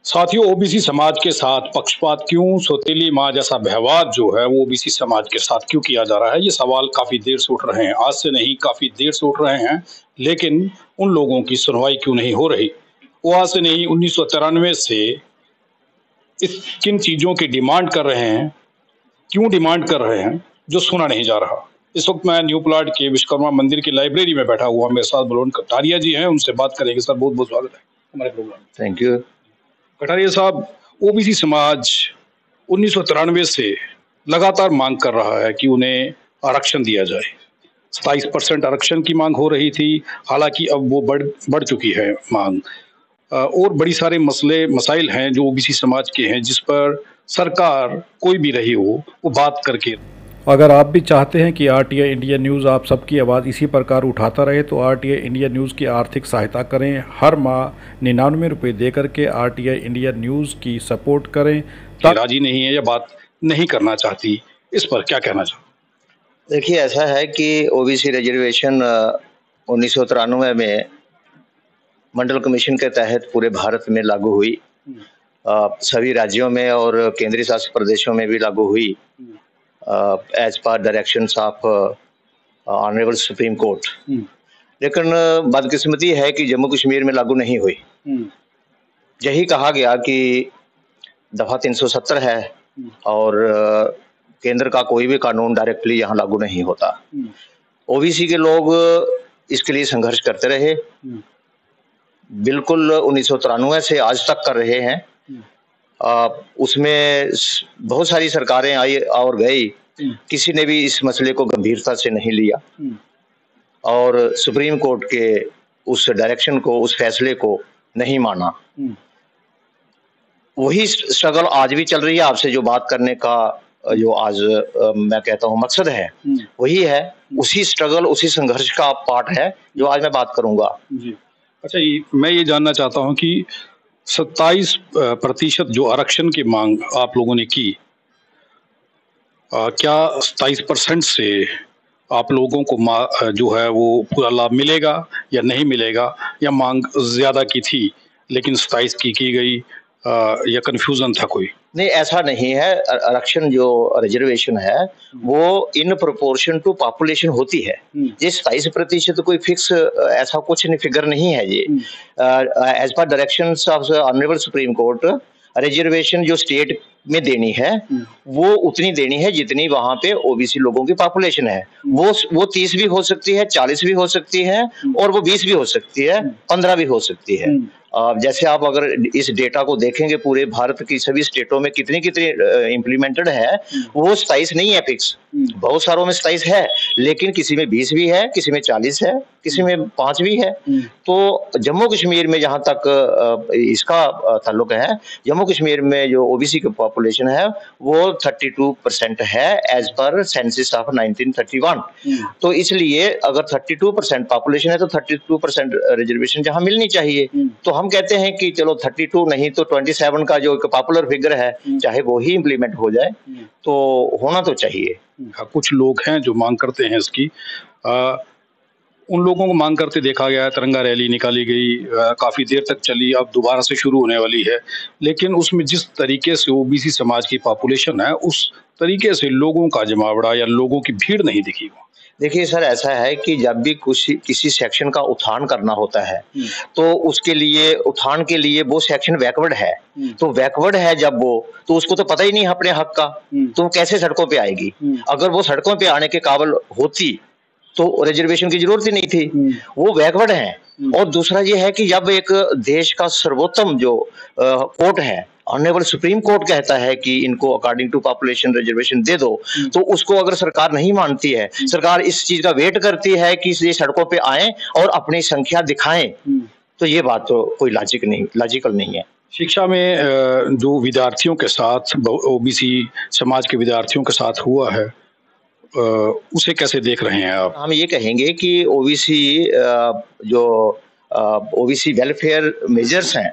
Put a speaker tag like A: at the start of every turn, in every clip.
A: साथियों, ओबीसी समाज के साथ पक्षपात क्यों, सौतेली माँ जैसा व्यवहार जो है वो ओबीसी समाज के साथ क्यों किया जा रहा है? ये सवाल काफी देर से उठ रहे हैं। आज से नहीं, काफी देर से उठ रहे हैं, लेकिन उन लोगों की सुनवाई क्यों नहीं हो रही? वो आज से नहीं, 1993 से इस किन चीजों की डिमांड कर रहे हैं, क्यों डिमांड कर रहे हैं, जो सुना नहीं जा रहा। इस वक्त मैं न्यू प्लाट के विश्वकर्मा मंदिर की लाइब्रेरी में बैठा हुआ, मेरे साथ बलवंत कटारिया जी हैं, उनसे बात करेंगे। सर, बहुत बहुत स्वागत है हमारे प्रोग्राम में।
B: Thank you.
A: कटारिया साहब, ओबीसी समाज 1993 से लगातार मांग कर रहा है कि उन्हें आरक्षण दिया जाए। 27% आरक्षण की मांग हो रही थी, हालांकि अब वो बढ़ चुकी है मांग। और बड़ी सारे मसले मसाइल हैं जो ओबीसी समाज के हैं, जिस पर सरकार कोई भी रही हो वो बात करके।
C: अगर आप भी चाहते हैं कि आरटीआई इंडिया न्यूज़ आप सबकी आवाज़ इसी प्रकार उठाता रहे तो आरटीआई इंडिया न्यूज़ की आर्थिक सहायता करें। हर माह 99 रुपये दे करके आरटीआई इंडिया न्यूज़ की सपोर्ट करें।
A: राजी नहीं है या बात नहीं करना चाहती, इस पर क्या कहना चाहते?
B: देखिए, ऐसा है कि ओबीसी रिजर्वेशन 1993 में मंडल कमीशन के तहत पूरे भारत में लागू हुई। सभी राज्यों में और केंद्रीय शासित प्रदेशों में भी लागू हुई as per directions of honourable supreme court. लेकिन बदकिस्मती है कि जम्मू कश्मीर में लागू नहीं हुई। यही कहा गया कि दफा 370 है और केंद्र का कोई भी कानून डायरेक्टली यहाँ लागू नहीं होता। ओबीसी के लोग इसके लिए संघर्ष करते रहे, बिल्कुल 1993 से आज तक कर रहे हैं। उसमें बहुत सारी सरकारें आई और गई, किसी ने भी इस मसले को गंभीरता से नहीं लिया और सुप्रीम कोर्ट के उस डायरेक्शन को, उस फैसले को नहीं माना। वही स्ट्रगल आज भी चल रही है। आपसे जो बात करने का जो आज मैं कहता हूँ मकसद है, वही है, उसी स्ट्रगल, उसी संघर्ष का पार्ट है जो आज मैं बात करूंगा।
A: जी। अच्छा, मैं ये जानना चाहता हूँ कि 27% जो आरक्षण की मांग आप लोगों ने की, क्या 27% से आप लोगों को जो है वो पूरा लाभ मिलेगा या नहीं मिलेगा, या मांग ज्यादा की थी लेकिन 27 की गई, या कंफ्यूजन था कोई?
B: नहीं, ऐसा नहीं है। आरक्षण जो रिजर्वेशन है वो इन प्रोपोर्शन टू पॉपुलेशन होती है। ये 27% कोई फिक्स ऐसा कुछ नहीं, फिगर नहीं है ये। As per directions of honourable supreme court, reservation जो स्टेट में देनी है वो उतनी देनी है जितनी वहां पे ओबीसी लोगों की पॉपुलेशन है। वो 30 भी हो सकती है, 40 भी हो सकती है और वो 20 भी हो सकती है, 15 भी हो सकती है। जैसे आप अगर इस डेटा को देखेंगे पूरे भारत की सभी स्टेटों में कितनी इम्प्लीमेंटेड है, वो 27 नहीं है फिक्स। बहुत सारों में 27 है, लेकिन किसी में 20 भी है, किसी में 40 है, किसी में 5 भी है। तो जम्मू कश्मीर में जहां तक इसका ताल्लुक है, जम्मू कश्मीर में जो ओबीसी की पॉपुलेशन है वो 32% है एज पर सेंसस ऑफ 1931। तो इसलिए अगर 32% पॉपुलेशन है तो 32% रिजर्वेशन जहां मिलनी चाहिए। तो हम कहते हैं कि चलो 32 नहीं तो 27 का जो एक पॉपुलर फिगर है, चाहे वो ही इम्प्लीमेंट हो जाए, तो होना तो चाहिए।
A: कुछ लोग हैं जो मांग करते हैं इसकी। उन लोगों को मांग करते देखा गया है, तिरंगा रैली निकाली गई, काफ़ी देर तक चली, अब दोबारा से शुरू होने वाली है। लेकिन उसमें जिस तरीके से ओबीसी समाज की पॉपुलेशन है, उस तरीके से लोगों का जमावड़ा या लोगों की भीड़ नहीं दिखी।
B: देखिए सर, ऐसा है कि जब भी किसी सेक्शन का उत्थान करना होता है तो उसके लिए, उत्थान के लिए वो सेक्शन बैकवर्ड है। तो बैकवर्ड है जब वो, तो उसको तो पता ही नहीं अपने हक का, तो कैसे सड़कों पे आएगी? अगर वो सड़कों पे आने के काबिल होती तो रिजर्वेशन की जरूरत ही नहीं थी। वो बैकवर्ड है। और दूसरा ये है कि जब एक देश का सर्वोत्तम जो कोर्ट है, ऑनरेबल सुप्रीम कोर्ट कहता है कि इनको अकॉर्डिंग टू पॉपुलेशन रिजर्वेशन दे दो, तो उसको अगर सरकार नहीं मानती है, सरकार इस चीज का वेट करती है कि ये सड़कों पे आए और अपनी संख्या दिखाएं, तो ये बात तो कोई लॉजिकल नहीं है।
A: शिक्षा में जो विद्यार्थियों के साथ, ओबीसी समाज के विद्यार्थियों के साथ हुआ है, उसे कैसे देख रहे हैं आप?
B: हम ये कहेंगे कि ओबीसी वेलफेयर मेजर्स हैं,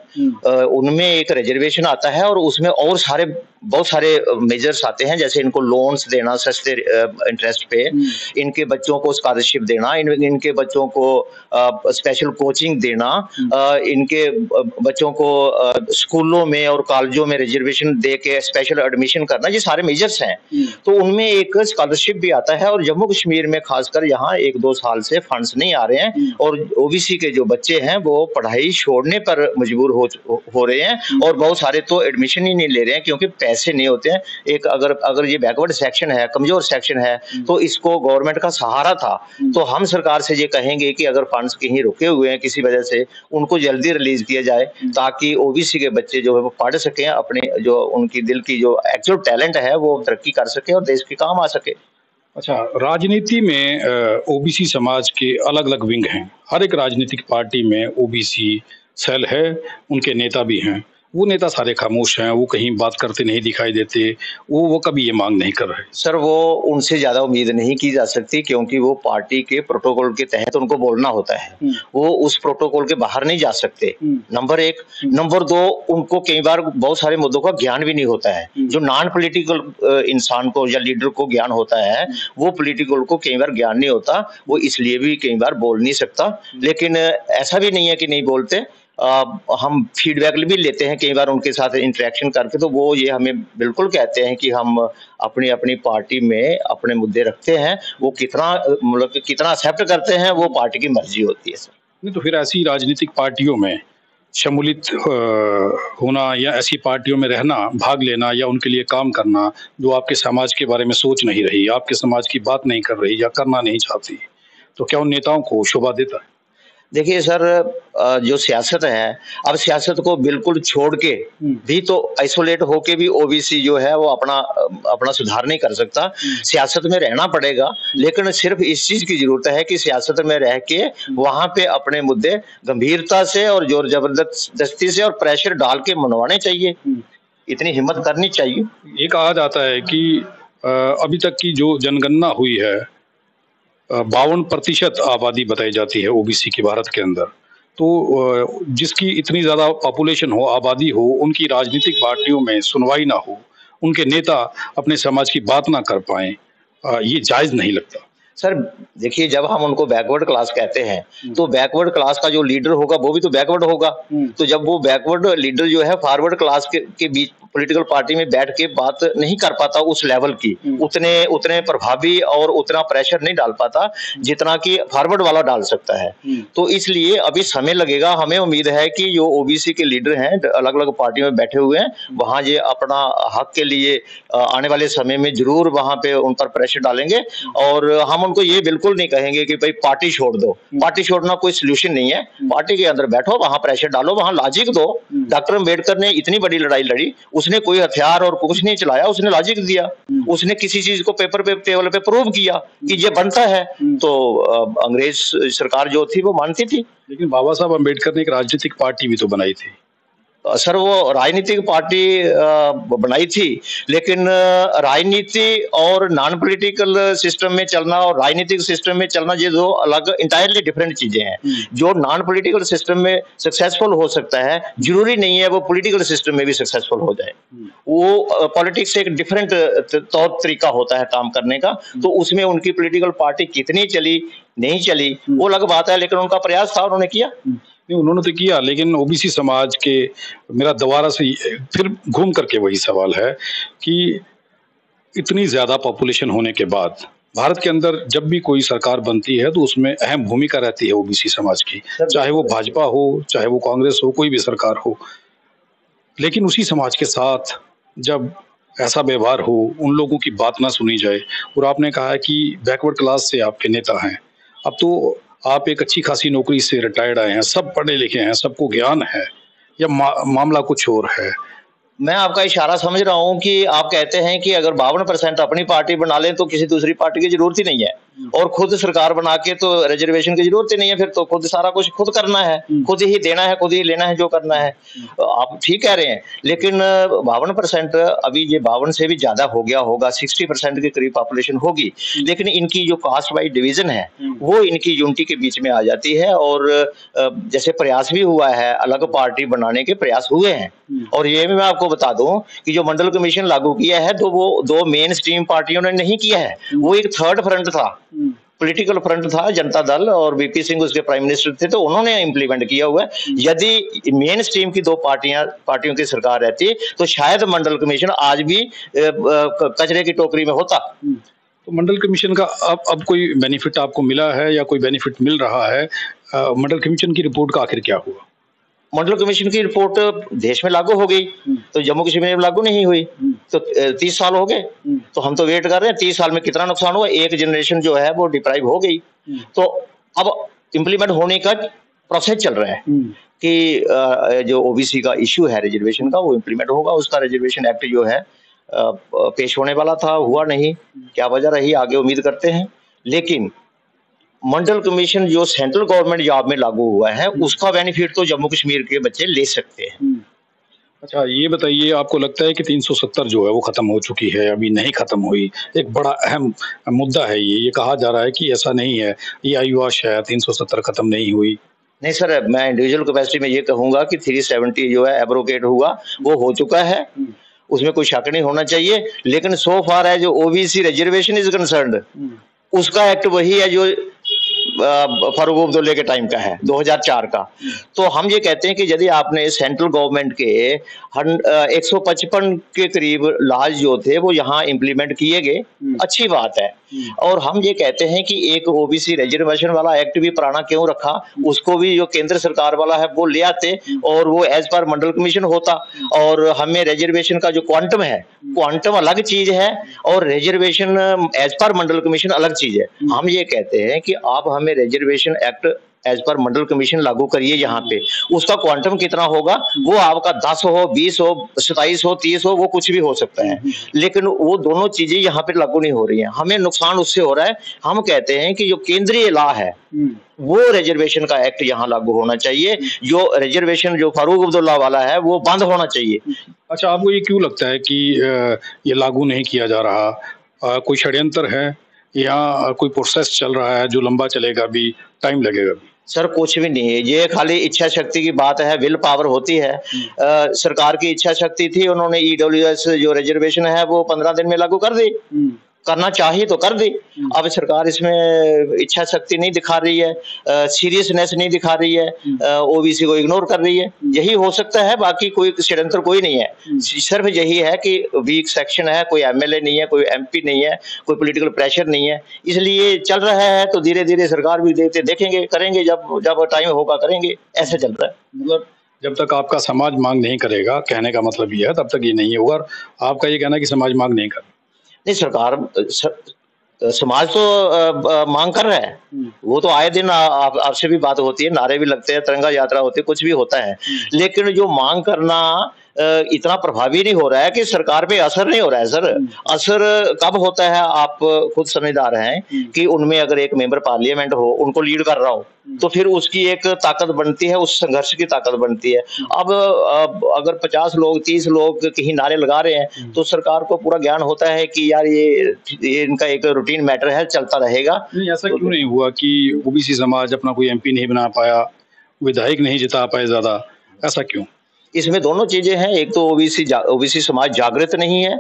B: उनमें एक रिजर्वेशन आता है और उसमें और सारे बहुत सारे मेजर्स आते हैं, जैसे इनको लोन्स देना सस्ते इंटरेस्ट पे, इनके बच्चों को स्कॉलरशिप देना, इनके बच्चों को स्पेशल कोचिंग देना, इनके बच्चों को स्कूलों में और कॉलेजों में रिजर्वेशन दे के स्पेशल एडमिशन करना, ये सारे मेजर्स हैं। तो उनमें एक स्कॉलरशिप भी आता है। और जम्मू कश्मीर में खासकर यहाँ 1-2 साल से फंड्स नहीं आ रहे हैं और ओबीसी के जो बच्चे हैं वो पढ़ाई छोड़ने पर मजबूर हो रहे हैं, और बहुत सारे तो एडमिशन ही नहीं ले रहे हैं क्योंकि पैसे नहीं होते हैं। एक अगर ये बैकवर्ड सेक्शन है, कमजोर सेक्शन है, तो इसको गवर्नमेंट का सहारा था। तो हम सरकार से ये कहेंगे कि अगर फंड्स कहीं रुके हुए हैं किसी वजह से, उनको जल्दी रिलीज किया जाए ताकि ओबीसी के बच्चे जो है वो पढ़ सकें, अपने जो उनकी दिल की जो एक्चुअल टैलेंट है वो तरक्की कर सके और देश के काम आ सके।
A: अच्छा, राजनीति में ओबीसी समाज के अलग-अलग विंग हैं। हर एक राजनीतिक पार्टी में ओबीसी सेल है, उनके नेता भी हैं। वो नेता सारे खामोश हैं, वो कहीं बात करते नहीं दिखाई देते, वो कभी ये मांग नहीं कर रहे।
B: सर, वो उनसे ज्यादा उम्मीद नहीं की जा सकती क्योंकि वो पार्टी के प्रोटोकॉल के तहत उनको बोलना होता है। वो उस प्रोटोकॉल के बाहर नहीं जा सकते, नंबर 1। नंबर 2, उनको कई बार बहुत सारे मुद्दों का ज्ञान भी नहीं होता है। जो नॉन पॉलिटिकल इंसान को या लीडर को ज्ञान होता है, वो पॉलिटिकल को कई बार ज्ञान नहीं होता। वो इसलिए भी कई बार बोल नहीं सकता। लेकिन ऐसा भी नहीं है कि नहीं बोलते। हम फीडबैक भी लेते हैं कई बार उनके साथ इंटरेक्शन करके, तो वो ये हमें बिल्कुल कहते हैं कि हम अपनी अपनी पार्टी में अपने मुद्दे रखते हैं। वो कितना मतलब कितना एक्सेप्ट करते हैं वो पार्टी की मर्जी होती है सर।
A: नहीं तो फिर ऐसी राजनीतिक पार्टियों में शमूलियत होना या ऐसी पार्टियों में रहना, भाग लेना या उनके लिए काम करना जो आपके समाज के बारे में सोच नहीं रही, आपके समाज की बात नहीं कर रही या करना नहीं चाहती, तो क्या उन नेताओं को शोभा देता है?
B: देखिए सर, जो सियासत है, अब सियासत को बिल्कुल छोड़ के भी तो आइसोलेट होके भी ओबीसी जो है वो अपना सुधार नहीं कर सकता। सियासत में रहना पड़ेगा, लेकिन सिर्फ इस चीज की जरूरत है कि सियासत में रह के वहां पे अपने मुद्दे गंभीरता से और जोर जबरदस्ती से और प्रेशर डाल के मनवाने चाहिए। इतनी हिम्मत करनी चाहिए।
A: ये कहा जाता है कि अभी तक की जो जनगणना हुई है, 52% आबादी बताई जाती है ओबीसी की भारत के अंदर। तो जिसकी इतनी ज़्यादा पॉपुलेशन हो, आबादी हो, उनकी राजनीतिक पार्टियों में सुनवाई ना हो, उनके नेता अपने समाज की बात ना कर पाएं, ये जायज़ नहीं लगता।
B: सर देखिए, जब हम उनको बैकवर्ड क्लास कहते हैं तो बैकवर्ड क्लास का जो लीडर होगा वो भी तो बैकवर्ड होगा। तो जब वो बैकवर्ड लीडर जो है फॉरवर्ड क्लास के बीच पॉलिटिकल पार्टी में बैठ के बात नहीं कर पाता उस लेवल की, उतने प्रभावी और उतना प्रेशर नहीं डाल पाता जितना कि फॉरवर्ड वाला डाल सकता है। तो इसलिए अभी समय लगेगा। हमें उम्मीद है कि जो ओबीसी के लीडर हैं अलग अलग पार्टियों में बैठे हुए हैं, वहां ये अपना हक के लिए आने वाले समय में जरूर वहां पे उन पर प्रेशर डालेंगे। और हम उनको ये बिल्कुल नहीं कहेंगे कि भाई पार्टी छोड़ दो। पार्टी छोड़ना कोई सोल्यूशन नहीं है। पार्टी के अंदर बैठो, वहां प्रेशर डालो, वहां लॉजिक दो। डॉक्टर अम्बेडकर ने इतनी बड़ी लड़ाई लड़ी, उसने कोई हथियार और कुछ नहीं चलाया, उसने लॉजिक दिया। उसने किसी चीज को पेपर पे टेबल पे प्रूव किया कि ये बनता है। तो अंग्रेज सरकार जो थी वो मानती थी।
A: लेकिन बाबा साहब अम्बेडकर ने एक राजनीतिक पार्टी भी तो बनाई थी।
B: सर वो राजनीतिक पार्टी बनाई थी, लेकिन राजनीति और नॉन पॉलिटिकल सिस्टम में चलना और राजनीतिक सिस्टम में चलना ये दो अलग इंटायरली डिफरेंट चीजें हैं। जो नॉन पॉलिटिकल सिस्टम में सक्सेसफुल हो सकता है, जरूरी नहीं है वो पॉलिटिकल सिस्टम में भी सक्सेसफुल हो जाए। वो पॉलिटिक्स एक डिफरेंट तौर तरीका होता है काम करने का। तो उसमें उनकी पॉलिटिकल पार्टी कितनी चली नहीं चली वो अलग बात है, लेकिन उनका प्रयास था, उन्होंने किया।
A: नहीं, उन्होंने तो किया, लेकिन ओबीसी समाज के, मेरा दोबारा से फिर घूम करके वही सवाल है कि इतनी ज़्यादा पॉपुलेशन होने के बाद भारत के अंदर जब भी कोई सरकार बनती है तो उसमें अहम भूमिका रहती है ओबीसी समाज की, चाहे वो भाजपा हो, चाहे वो कांग्रेस हो, कोई भी सरकार हो। लेकिन उसी समाज के साथ जब ऐसा व्यवहार हो, उन लोगों की बात ना सुनी जाए, और आपने कहा कि बैकवर्ड क्लास से आपके नेता हैं, अब तो आप एक अच्छी खासी नौकरी से रिटायर्ड आए हैं, सब पढ़े लिखे हैं, सबको ज्ञान है, या मामला कुछ और है?
B: मैं आपका इशारा समझ रहा हूं कि आप कहते हैं कि अगर 52% अपनी पार्टी बना लें तो किसी दूसरी पार्टी की जरूरत ही नहीं है। और खुद सरकार बना के तो रिजर्वेशन की जरूरत ही नहीं है, फिर तो खुद सारा कुछ खुद करना है, खुद ही देना है, खुद ही लेना है जो करना है। आप ठीक कह रहे हैं, लेकिन 52% अभी ये 52 से भी ज्यादा हो गया होगा, 60% के करीब पॉपुलेशन होगी, लेकिन इनकी जो कास्ट वाइज डिवीजन है वो इनकी यूनिटी के बीच में आ जाती है। और जैसे प्रयास भी हुआ है, अलग पार्टी बनाने के प्रयास हुए हैं, और ये भी मैं आपको बता दूं कि जो मंडल कमीशन लागू किया है तो वो दो मेन स्ट्रीम पार्टियों ने नहीं किया है, वो एक थर्ड फ्रंट था, पॉलिटिकल फ्रंट था, जनता दल और वीपी सिंह उसके प्राइम मिनिस्टर थे, तो उन्होंने इंप्लीमेंट किया हुआ है। यदि मेन स्ट्रीम की दो पार्टियों की सरकार रहती तो शायद मंडल कमीशन आज भी कचरे की टोकरी में होता।
A: तो मंडल कमीशन का अब कोई बेनिफिट आपको मिला है या कोई बेनिफिट मिल रहा है? मंडल कमीशन की रिपोर्ट का आखिर क्या हुआ?
B: मंडल कमीशन की रिपोर्ट देश में लागू हो गई, तो जम्मू कश्मीर में लागू नहीं हुई, तो 30 साल हो गए, तो हम तो वेट कर रहे हैं 30 साल में कितना नुकसान हुआ, एक जनरेशन जो है वो डिप्राइव हो गई। तो अब इम्प्लीमेंट होने का प्रोसेस चल रहा है कि जो ओबीसी का इश्यू है रिजर्वेशन का, वो इम्प्लीमेंट होगा। उसका रिजर्वेशन एक्ट जो है पेश होने वाला था, हुआ नहीं, क्या वजह रही आगे उम्मीद करते हैं। लेकिन मंडल कमीशन जो सेंट्रल गवर्नमेंट जॉब में लागू हुआ है उसका बेनिफिट तो जम्मू कश्मीर के बच्चे ले सकते हैं।
A: अच्छा, ये बताइए, आपको लगता है कि 370 जो है वो खत्म हो चुकी है, अभी नहीं खत्म हुई? एक बड़ा अहम मुद्दा है ये कहा जा रहा है कि ऐसा नहीं है, ये आयुष है, 370 खत्म नहीं हुई।
B: नहीं सर, मैं इंडिविजुअल कैपेसिटी में ये कहूंगा कि 370 जो है एब्रोगेट हुआ, वो हो चुका है, उसमें कोई शक नहीं होना चाहिए। लेकिन सो फार है जो ओबीसी रिजर्वेशन इज कंसर्न्ड, उसका एक्ट वही है जो फारूक अब्दुल्ला के टाइम का है, 2004 का। तो हम ये कहते हैं कि यदि आपने सेंट्रल गवर्नमेंट के 155 के करीब लॉज जो थे वो यहाँ इंप्लीमेंट किए गए, अच्छी बात है। और हम ये कहते हैं कि एक ओबीसी रिजर्वेशन वाला एक्ट भी पुराना क्यों रखा, उसको भी जो केंद्र सरकार वाला है वो ले आते और वो एज पर मंडल कमीशन होता। और हमें रिजर्वेशन का जो क्वांटम है, क्वांटम अलग चीज है और रिजर्वेशन एज पर मंडल कमीशन अलग चीज है। हम ये कहते हैं कि आप हमें रिजर्वेशन एक्ट एज पर मंडल कमीशन लागू करिए यहाँ पे, उसका क्वांटम कितना होगा वो आपका 10 हो, 20 हो, 27 हो, 30 हो, वो कुछ भी हो सकता है, लेकिन वो दोनों चीजें यहाँ पे लागू नहीं हो रही हैं। हमें नुकसान उससे हो रहा है। हम कहते हैं कि जो केंद्रीय लॉ है वो रिजर्वेशन का एक्ट यहाँ लागू होना चाहिए, जो रिजर्वेशन जो फारूक अब्दुल्ला वाला है वो बंद होना चाहिए।
A: अच्छा, आपको ये क्यों लगता है कि ये लागू नहीं किया जा रहा? कोई षड्यंत्र है या कोई प्रोसेस चल रहा है जो लंबा चलेगा, भी टाइम लगेगा?
B: सर कुछ भी नहीं है, ये खाली इच्छा शक्ति की बात है, विल पावर होती है। सरकार की इच्छा शक्ति थी, उन्होंने ईडब्ल्यूएस जो रिजर्वेशन है वो 15 दिन में लागू कर दी, करना चाहिए तो कर दी। अब सरकार इसमें इच्छा शक्ति नहीं दिखा रही है, सीरियसनेस नहीं दिखा रही है, ओबीसी को इग्नोर कर रही है, यही हो सकता है। बाकी कोई षड्यंत्र कोई नहीं है, सिर्फ यही है कि वीक सेक्शन है, कोई एमएलए नहीं है, कोई एमपी नहीं है, कोई पॉलिटिकल प्रेशर नहीं है, इसलिए चल रहा है। तो धीरे धीरे सरकार भी देखेंगे, करेंगे, जब टाइम होगा करेंगे, ऐसे चल रहा है।
A: मतलब जब तक आपका समाज मांग नहीं करेगा, कहने का मतलब ये है, तब तक ये नहीं होगा। आपका ये कहना है कि समाज मांग नहीं कर,
B: नहीं, सरकार समाज तो मांग कर रहा है, वो तो आए दिन आपसे भी बात होती है, नारे भी लगते हैं, तिरंगा यात्रा होती है, कुछ भी होता है, लेकिन जो मांग करना इतना प्रभावी नहीं हो रहा है कि सरकार पे असर नहीं हो रहा है। सर असर कब होता है, आप खुद समझदार हैं कि उनमें अगर एक मेंबर पार्लियामेंट हो, उनको लीड कर रहा हो, तो फिर उसकी एक ताकत बनती है, उस संघर्ष की ताकत बनती है। अब अगर 50 लोग 30 लोग कहीं नारे लगा रहे हैं तो सरकार को पूरा ज्ञान होता है कि यार ये इनका एक रूटीन मैटर है, चलता रहेगा।
A: नहीं, ऐसा क्यों नहीं हुआ कि ओबीसी समाज अपना कोई एमपी नहीं बना पाया, विधायक नहीं जिता पाए ज्यादा, ऐसा क्यों?
B: इसमें दोनों चीजें हैं, एक तो ओबीसी समाज जागृत नहीं है,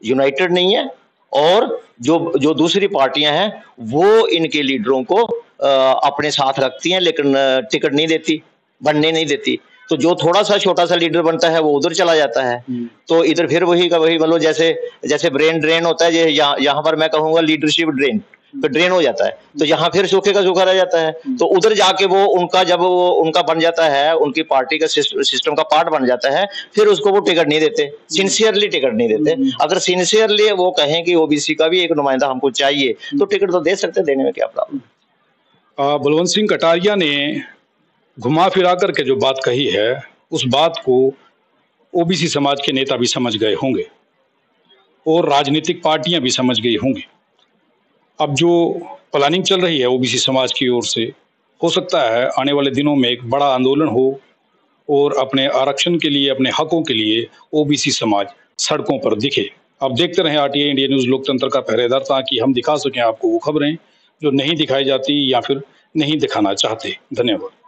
B: यूनाइटेड नहीं है, और जो दूसरी पार्टियां हैं वो इनके लीडरों को अपने साथ रखती हैं, लेकिन टिकट नहीं देती, बनने नहीं देती। तो जो थोड़ा सा छोटा सा लीडर बनता है वो उधर चला जाता है, तो इधर फिर वही का वही, मतलब जैसे ब्रेन ड्रेन होता है, यहाँ पर मैं कहूँगा लीडरशिप ड्रेन, तो ड्रेन हो जाता है, तो यहाँ फिर सूखे का सूखा रह जाता है। तो उधर जाके वो उनका जब वो उनका बन जाता है, उनकी पार्टी का सिस्टम का पार्ट बन जाता है, फिर उसको वो टिकट नहीं देते, सिंसियरली टिकट नहीं देते। अगर सिंसियरली वो कहें कि ओबीसी का भी एक नुमाइंदा हमको चाहिए, तो टिकट तो दे सकते, देने में क्या प्रॉब्लम।
A: बलवंत सिंह कटारिया ने घुमा फिरा करके जो बात कही है, उस बात को ओबीसी समाज के नेता भी समझ गए होंगे और राजनीतिक पार्टियां भी समझ गई होंगी। अब जो प्लानिंग चल रही है ओबीसी समाज की ओर से। हो सकता है आने वाले दिनों में एक बड़ा आंदोलन हो और अपने आरक्षण के लिए, अपने हकों के लिए ओबीसी समाज सड़कों पर दिखे। अब देखते रहें आरटीआई इंडिया न्यूज़ लोकतंत्र का पहरेदार, ताकि हम दिखा सकें आपको वो खबरें जो नहीं दिखाई जाती या फिर नहीं दिखाना चाहते। धन्यवाद।